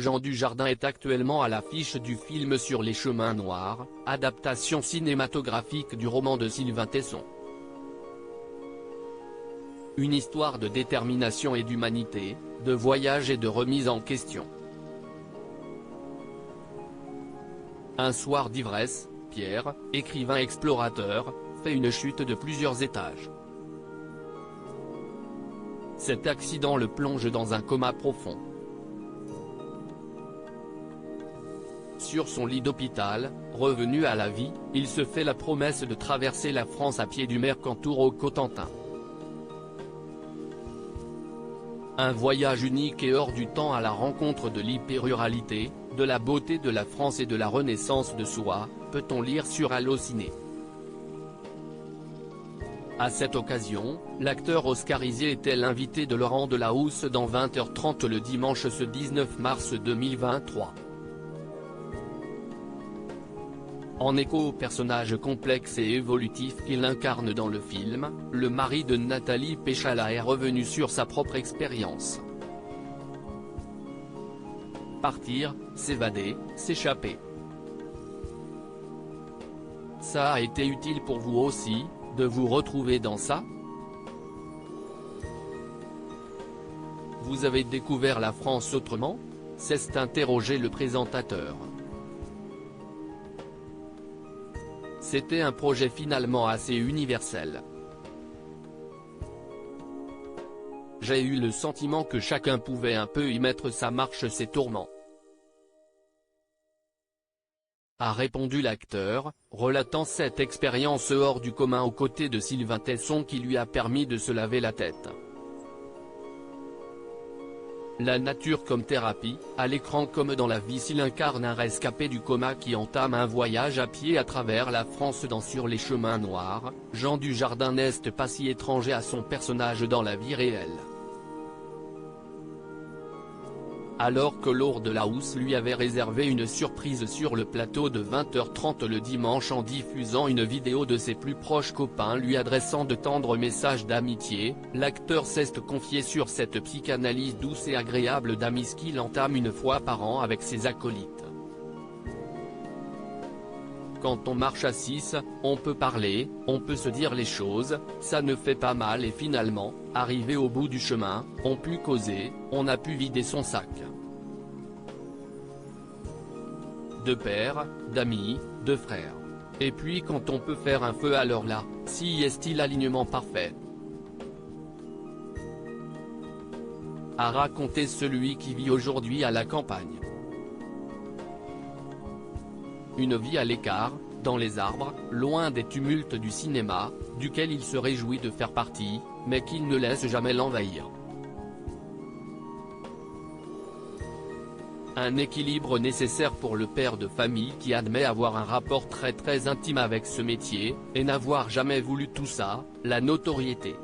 Jean Dujardin est actuellement à l'affiche du film Sur les chemins noirs, adaptation cinématographique du roman de Sylvain Tesson. Une histoire de détermination et d'humanité, de voyage et de remise en question. Un soir d'ivresse, Pierre, écrivain explorateur, fait une chute de plusieurs étages. Cet accident le plonge dans un coma profond. Sur son lit d'hôpital, revenu à la vie, il se fait la promesse de traverser la France à pied du Mercantour au Cotentin. Un voyage unique et hors du temps à la rencontre de l'hyper-ruralité, de la beauté de la France et de la renaissance de soi, peut-on lire sur Allociné. À cette occasion, l'acteur oscarisé était l'invité de Laurent Delahousse dans 20h30 le dimanche ce 19 mars 2023. En écho au personnage complexe et évolutif qu'il incarne dans le film, le mari de Nathalie Péchala est revenu sur sa propre expérience. Partir, s'évader, s'échapper. Ça a été utile pour vous aussi, de vous retrouver dans ça? Vous avez découvert la France autrement? S'est interrogé le présentateur. C'était un projet finalement assez universel. J'ai eu le sentiment que chacun pouvait un peu y mettre sa marche, ses tourments. A répondu l'acteur, relatant cette expérience hors du commun aux côtés de Sylvain Tesson qui lui a permis de se laver la tête. La nature comme thérapie, à l'écran comme dans la vie, s'il incarne un rescapé du coma qui entame un voyage à pied à travers la France dans Sur les chemins noirs, Jean Dujardin n'est pas si étranger à son personnage dans la vie réelle. Alors que Laurent Delahousse lui avait réservé une surprise sur le plateau de 20h30 le dimanche en diffusant une vidéo de ses plus proches copains lui adressant de tendres messages d'amitié, l'acteur s'est confié sur cette psychanalyse douce et agréable d'amis qu'il entame une fois par an avec ses acolytes. Quand on marche à 6, on peut parler, on peut se dire les choses, ça ne fait pas mal et finalement, arrivé au bout du chemin, on pu causer, on a pu vider son sac. De pères, d'amis, de frères. Et puis quand on peut faire un feu alors là, si est-il l'alignement parfait. A raconté celui qui vit aujourd'hui à la campagne. Une vie à l'écart, dans les arbres, loin des tumultes du cinéma, duquel il se réjouit de faire partie, mais qu'il ne laisse jamais l'envahir. Un équilibre nécessaire pour le père de famille qui admet avoir un rapport très intime avec ce métier, et n'avoir jamais voulu tout ça, la notoriété.